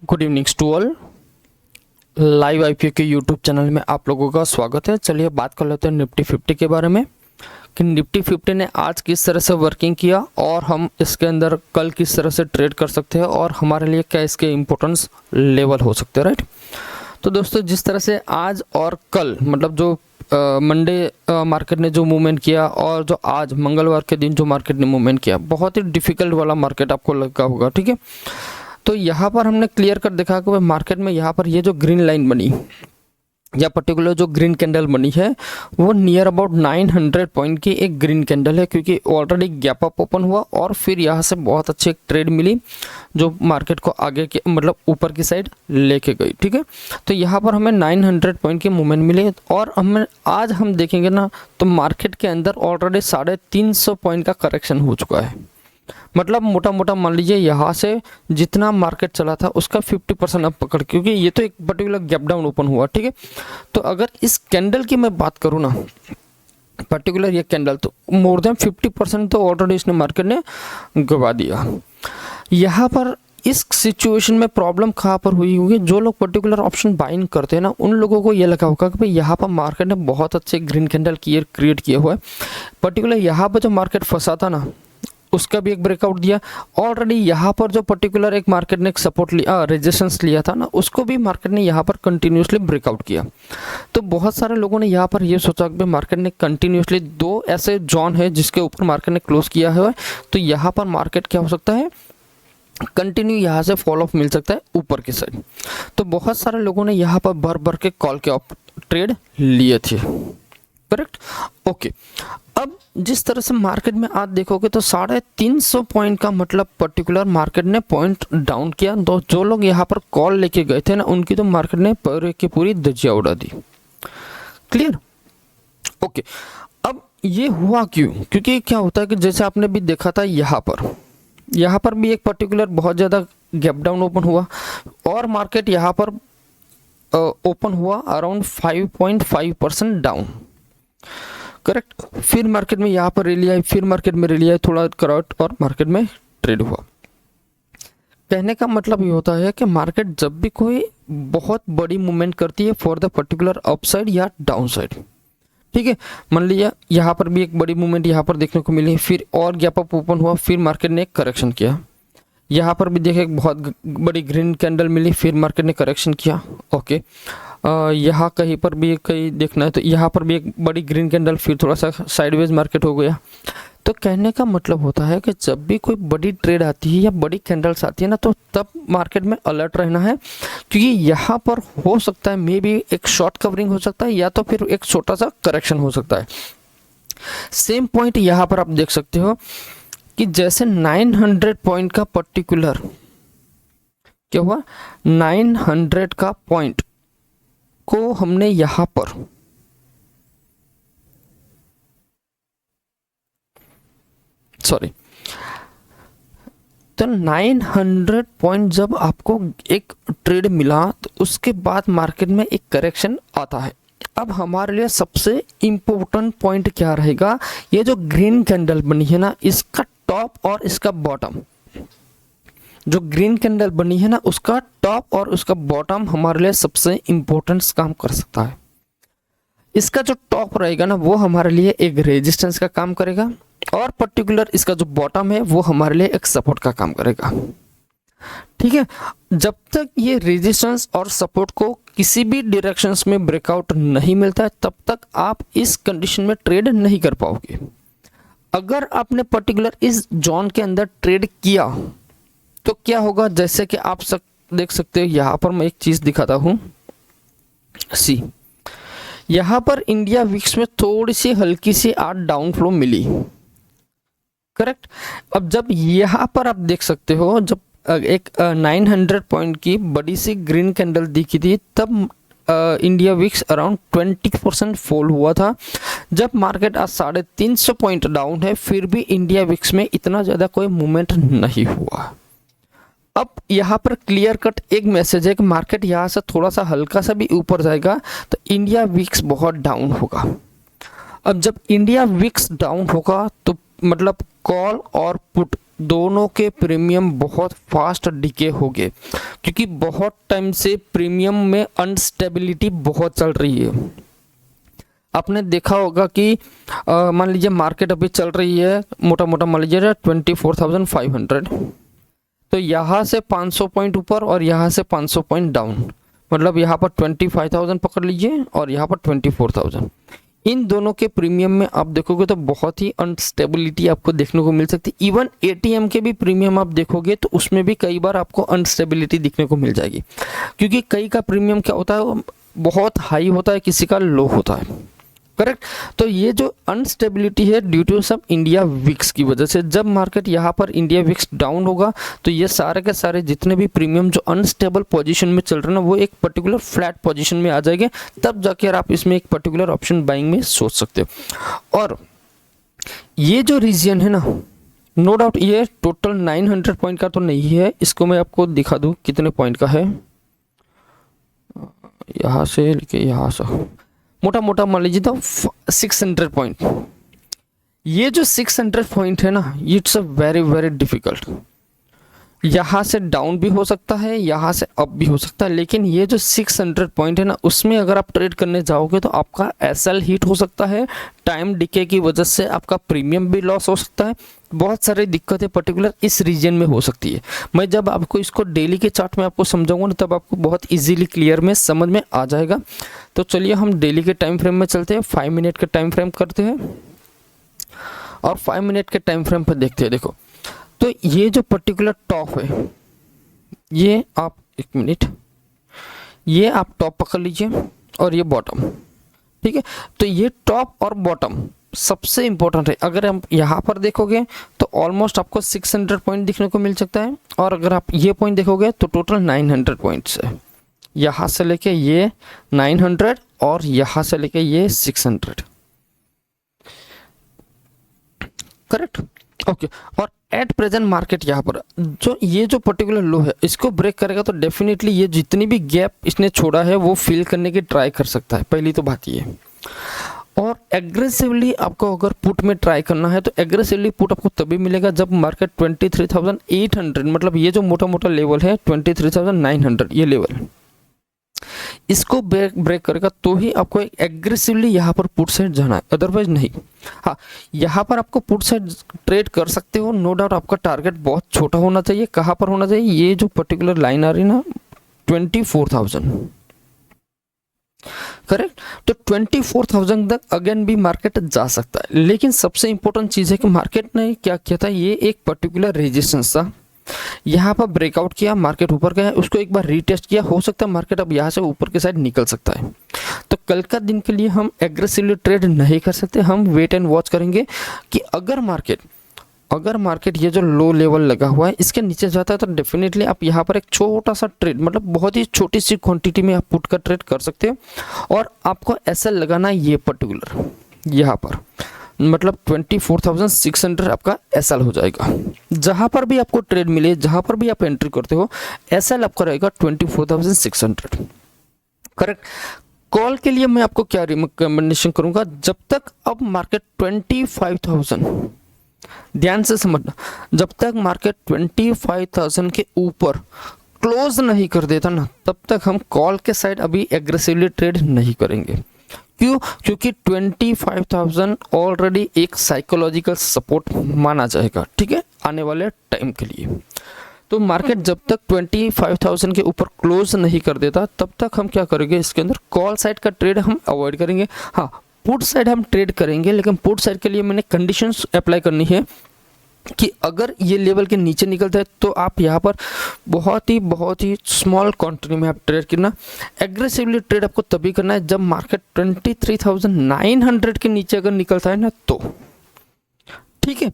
Good evening to all. Live IPO के YouTube channel में आप लोगों का स्वागत है। चलिए बात कर लेते हैं निफ्टी 50 के बारे में कि निफ्टी 50 ने आज किस तरह से वर्किंग किया और हम इसके अंदर कल किस तरह से ट्रेड कर सकते हैं और हमारे लिए क्या इसके इम्पोर्टेंस लेवल हो सकते हैं, राइट। तो दोस्तों, जिस तरह से आज और कल मतलब जो मंडे मार्केट ने जो मूवमेंट किया और जो आज मंगलवार के दिन जो मार्केट ने मूवमेंट किया, बहुत ही डिफिकल्ट वाला मार्केट आपको लगा होगा, ठीक है। तो यहाँ पर हमने क्लियर कर देखा कि मार्केट में यहाँ पर ये जो ग्रीन लाइन बनी या पर्टिकुलर जो ग्रीन कैंडल बनी है वो नियर अबाउट 900 पॉइंट की एक ग्रीन कैंडल है, क्योंकि ऑलरेडी गैप अप ओपन हुआ और फिर यहाँ से बहुत अच्छी एक ट्रेड मिली जो मार्केट को आगे के मतलब ऊपर की साइड लेके गई, ठीक है। तो यहाँ पर हमें 900 पॉइंट की मूवमेंट मिली और हमें आज हम देखेंगे ना तो मार्केट के अंदर ऑलरेडी 350 पॉइंट का करेक्शन हो चुका है। मतलब मोटा मोटा मान लीजिए यहाँ से जितना मार्केट चला था उसका 50% अब पकड़, क्योंकि ये तो एक पर्टिकुलर गैप डाउन ओपन हुआ, ठीक है। तो अगर इस कैंडल की मैं बात करूँ ना, पर्टिकुलर ये कैंडल, तो मोर देन 50% तो ऑलरेडी इसने मार्केट ने गवा दिया। यहाँ पर इस सिचुएशन में प्रॉब्लम कहाँ पर हुई होगी, जो लोग पर्टिकुलर ऑप्शन बाइंग करते हैं ना उन लोगों को ये लगा होगा कि भाई यहाँ पर मार्केट ने बहुत अच्छे ग्रीन कैंडल क्रिएट किए हुए, पर्टिकुलर यहाँ पर जो मार्केट फंसा था ना उसका भी एक ब्रेकआउट दिया। ऑलरेडी यहाँ पर जो पर्टिकुलर एक मार्केट ने एक सपोर्ट लिया, रेजिस्टेंस लिया था ना, उसको भी मार्केट ने यहाँ पर कंटिन्यूसली ब्रेकआउट किया। तो बहुत सारे लोगों ने यहाँ पर ये सोचा कि मार्केट ने कंटिन्यूसली दो ऐसे जोन है जिसके ऊपर मार्केट ने क्लोज किया है, तो यहाँ पर मार्केट क्या हो सकता है, कंटिन्यू यहाँ से फॉल ऑफ मिल सकता है ऊपर की साइड। तो बहुत सारे लोगों ने यहाँ पर भर भर के कॉल के ट्रेड लिए थे, करेक्ट, ओके। अब जिस तरह से मार्केट में आज देखोगे तो 350 पॉइंट का मतलब पर्टिकुलर मार्केट ने पॉइंट डाउन किया। तो जो लोग यहाँ पर कॉल लेके गए थे ना उनकी तो मार्केट ने पूरी की पूरी धज्जियां उड़ा दी। Clear, okay. अब ये हुआ क्यों, क्योंकि क्या होता है कि जैसे आपने भी देखा था यहाँ पर भी एक पर्टिकुलर बहुत ज़्यादा गैप डाउन ओपन हुआ और मार्केट यहाँ पर ओपन हुआ अराउंड 5.5% डाउन, करेक्ट। फिर मार्केट में यहाँ पर रैली आई, फिर मार्केट में रैली आई, थोड़ा करॉट और मार्केट में ट्रेड हुआ। कहने का मतलब ये होता है कि मार्केट जब भी कोई बहुत बड़ी मूवमेंट करती है फॉर द पर्टिकुलर अपसाइड या डाउन साइड, ठीक है। मान लीजिए यहाँ पर भी एक बड़ी मूवमेंट यहाँ पर देखने को मिली, फिर और गैप अप ओपन हुआ, फिर मार्केट ने एक करेक्शन किया। यहाँ पर भी देखे एक बहुत बड़ी ग्रीन कैंडल मिली, फिर मार्केट ने करेक्शन किया, ओके। यहाँ कहीं पर भी कहीं देखना है तो यहाँ पर भी एक बड़ी ग्रीन कैंडल, फिर थोड़ा सा साइडवेज मार्केट हो गया। तो कहने का मतलब होता है कि जब भी कोई बड़ी ट्रेड आती है या बड़ी कैंडल्स आती है ना तो तब मार्केट में अलर्ट रहना है, क्योंकि यहाँ पर हो सकता है मे बी एक शॉर्ट कवरिंग हो सकता है या तो फिर एक छोटा सा करेक्शन हो सकता है। सेम पॉइंट यहाँ पर आप देख सकते हो कि जैसे 900 पॉइंट का पर्टिकुलर क्या हुआ, 900 का पॉइंट को हमने यहां पर तो 900 पॉइंट जब आपको एक ट्रेड मिला तो उसके बाद मार्केट में एक करेक्शन आता है। अब हमारे लिए सबसे इम्पोर्टेंट पॉइंट क्या रहेगा, ये जो ग्रीन कैंडल बनी है ना इसका टॉप और इसका बॉटम, जो ग्रीन कैंडल बनी है ना उसका टॉप और उसका बॉटम हमारे लिए सबसे इम्पोर्टेंट काम कर सकता है। इसका जो टॉप रहेगा ना वो हमारे लिए एक रेजिस्टेंस का काम करेगा और पर्टिकुलर इसका जो बॉटम है वो हमारे लिए एक सपोर्ट का काम करेगा, ठीक है। जब तक ये रेजिस्टेंस और सपोर्ट को किसी भी डायरेक्शंस में ब्रेकआउट नहीं मिलता है तब तक आप इस कंडीशन में ट्रेड नहीं कर पाओगे। अगर आपने पर्टिकुलर इस जोन के अंदर ट्रेड किया तो क्या होगा, जैसे कि आप देख सकते हो यहाँ पर मैं एक चीज दिखाता हूं, सी यहाँ पर इंडिया विक्स में थोड़ी सी हल्की सी आज डाउन फ्लो मिली, करेक्ट। अब जब यहाँ पर आप देख सकते हो जब एक 900 पॉइंट की बड़ी सी ग्रीन कैंडल दिखी थी तब इंडिया विक्स अराउंड 20% फॉल हुआ था। जब मार्केट आज 350 पॉइंट डाउन है फिर भी इंडिया विक्स में इतना ज़्यादा कोई मूवमेंट नहीं हुआ। अब यहाँ पर क्लियर कट एक मैसेज है कि मार्केट यहाँ से थोड़ा सा हल्का सा भी ऊपर जाएगा तो इंडिया विक्स बहुत डाउन होगा। अब जब इंडिया विक्स डाउन होगा तो मतलब कॉल और पुट दोनों के प्रीमियम बहुत फास्ट डिके हो गए, क्योंकि बहुत टाइम से प्रीमियम में अनस्टेबिलिटी बहुत चल रही है। आपने देखा होगा कि मान लीजिए मार्केट अभी चल रही है मोटा मोटा मान लीजिए 24,500, तो यहाँ से 500 पॉइंट ऊपर और यहाँ से 500 पॉइंट डाउन, मतलब यहाँ पर 25,000 पकड़ लीजिए और यहाँ पर 24,000। इन दोनों के प्रीमियम में आप देखोगे तो बहुत ही अनस्टेबिलिटी आपको देखने को मिल सकती है। इवन एटीएम के भी प्रीमियम आप देखोगे तो उसमें भी कई बार आपको अनस्टेबिलिटी दिखने को मिल जाएगी, क्योंकि कई का प्रीमियम क्या होता है, बहुत हाई होता है, किसी का लो होता है। करेक्ट। तो ये जो अनस्टेबिलिटी है ड्यू टू सब इंडिया विक्स की वजह से, जब मार्केट यहाँ पर इंडिया विक्स डाउन होगा तो ये सारे के सारे जितने भी प्रीमियम जो अनस्टेबल पोजीशन में चल रहे हैं ना, वो एक पर्टिकुलर फ्लैट पोजीशन में आ जाएंगे, तब जाकर आप इसमें एक पर्टिकुलर ऑप्शन बाइंग में सोच सकते हो। और ये जो रीजन है ना, नो डाउट ये टोटल 900 पॉइंट का तो नहीं है, इसको मैं आपको दिखा दूँ कितने पॉइंट का है। यहाँ से लेके यहाँ से मोटा मोटा मान लीजिए तो 600 पॉइंट। ये जो 600 पॉइंट है ना, it's a very very difficult. यहाँ से डाउन भी हो सकता है, यहाँ से अप भी हो सकता है, लेकिन ये जो 600 पॉइंट है ना, उसमें अगर आप ट्रेड करने जाओगे तो आपका एसएल हिट हो सकता है, टाइम डिके की वजह से आपका प्रीमियम भी लॉस हो सकता है, बहुत सारी दिक्कतें पर्टिकुलर इस रीजन में हो सकती है। मैं जब आपको इसको डेली के चार्ट में आपको समझाऊंगा ना, तब आपको बहुत इजीली क्लियर में समझ में आ जाएगा। तो चलिए हम डेली के टाइम फ्रेम में चलते हैं, 5 मिनट के टाइम फ्रेम करते हैं और 5 मिनट के टाइम फ्रेम पर देखते हैं। देखो तो ये जो पर्टिकुलर टॉप है, ये आप एक मिनट, ये आप टॉप पकड़ लीजिए और ये बॉटम, ठीक है। तो ये टॉप और बॉटम सबसे इंपॉर्टेंट है। अगर हम यहाँ पर देखोगे तो ऑलमोस्ट आपको 600 पॉइंट दिखने को मिल सकता है, और अगर आप ये पॉइंट देखोगे तो टोटल 900 पॉइंट्स है। यहाँ से लेके ये 900 और यहाँ से लेके ये 600, करेक्ट, ओके। और एट प्रेजेंट मार्केट यहाँ पर जो ये जो पर्टिकुलर लो है, इसको ब्रेक करेगा तो डेफिनेटली ये जितनी भी गैप इसने छोड़ा है वो फिल करने की ट्राई कर सकता है, पहली तो बात ये। और एग्रेसिवली आपको अगर पुट में ट्राई करना है तो एग्रेसिवली पुट आपको तभी मिलेगा जब मार्केट 23,800, मतलब ये जो मोटा मोटा लेवल है 23,900 ये लेवल, इसको ब्रेक करेगा तो ही आपको एग्रेसिवली यहाँ पर पुट साइड जाना है, अदरवाइज नहीं। हाँ, यहाँ पर आपको पुट साइड ट्रेड कर सकते हो, नो डाउट आपका टारगेट बहुत छोटा होना चाहिए। कहाँ पर होना चाहिए, ये जो पर्टिकुलर लाइन आ रही है ना 24,000, करेक्ट। तो 24,000 तक अगेन भी मार्केट जा सकता है, लेकिन सबसे इंपॉर्टेंट चीज़ है कि मार्केट ने क्या किया था, ये एक पर्टिकुलर रेजिस्टेंस था, यहाँ पर ब्रेकआउट किया, मार्केट ऊपर गया, उसको एक बार रीटेस्ट किया, हो सकता है मार्केट अब यहाँ से ऊपर के साइड निकल सकता है। तो कल का दिन के लिए हम एग्रेसिवली ट्रेड नहीं कर सकते, हम वेट एंड वॉच करेंगे कि अगर मार्केट ये जो लो लेवल लगा हुआ है इसके नीचे जाता है तो डेफिनेटली आप यहाँ पर एक छोटा सा ट्रेड, मतलब बहुत ही छोटी सी क्वांटिटी में आप पुट का ट्रेड कर सकते हो। और आपको ऐसा लगाना ये पर्टिकुलर यहाँ पर, मतलब 24,600 आपका एसएल हो जाएगा। जहाँ पर भी आपको ट्रेड मिले, जहाँ पर भी आप एंट्री करते हो, एसएल आपका रहेगा 24,600, करेक्ट। कॉल के लिए मैं आपको क्या रिकमेंडेशन करूँगा, जब तक अब मार्केट 25,000, ध्यान से समझना, जब तक मार्केट 25,000 के ऊपर क्लोज नहीं कर देता ना, तब तक हम कॉल के साइड अभी एग्रेसिवली ट्रेड नहीं करेंगे। क्यों? क्योंकि 25,000 ऑलरेडी एक साइकोलॉजिकल सपोर्ट माना जाएगा, ठीक है, आने वाले टाइम के लिए। तो मार्केट जब तक 25,000 के ऊपर क्लोज नहीं कर देता तब तक हम क्या करेंगे, इसके अंदर कॉल साइड का ट्रेड हम अवॉइड करेंगे। हाँ, पुट साइड हम ट्रेड करेंगे, लेकिन पुट साइड के लिए मैंने कंडीशंस अप्लाई करनी है कि अगर ये लेवल के नीचे निकलता है तो आप यहाँ पर बहुत ही स्मॉल क्वांटिटी में आप ट्रेड करना। एग्रेसिवली ट्रेड आपको तभी करना है जब मार्केट 23,900 के नीचे अगर निकलता है ना, तो ठीक है।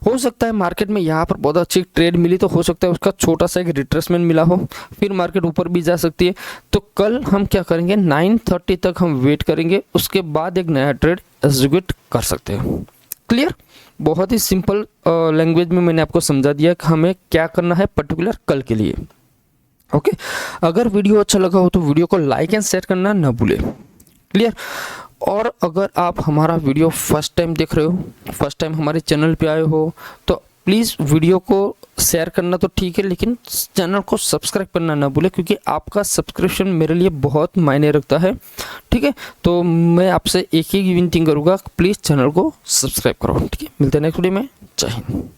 हो सकता है मार्केट में यहाँ पर बहुत अच्छी ट्रेड मिली तो हो सकता है उसका छोटा सा एक रिट्रेसमेंट मिला हो, फिर मार्केट ऊपर भी जा सकती है। तो कल हम क्या करेंगे, 9:30 तक हम वेट करेंगे, उसके बाद एक नया ट्रेड एग्जीक्यूट कर सकते हैं। क्लियर? बहुत ही सिंपल लैंग्वेज में मैंने आपको समझा दिया कि हमें क्या करना है पर्टिकुलर कल के लिए। ओके, अगर वीडियो अच्छा लगा हो तो वीडियो को लाइक एंड शेयर करना ना भूले। क्लियर? और अगर आप हमारा वीडियो फर्स्ट टाइम देख रहे हो, फर्स्ट टाइम हमारे चैनल पे आए हो, तो प्लीज़ वीडियो को शेयर करना तो ठीक है, लेकिन चैनल को सब्सक्राइब करना ना भूलें, क्योंकि आपका सब्सक्रिप्शन मेरे लिए बहुत मायने रखता है। ठीक है, तो मैं आपसे एक ही विनती करूँगा, प्लीज़ चैनल को सब्सक्राइब करो। ठीक है, मिलते हैं नेक्स्ट वीडियो में। जय हिंद।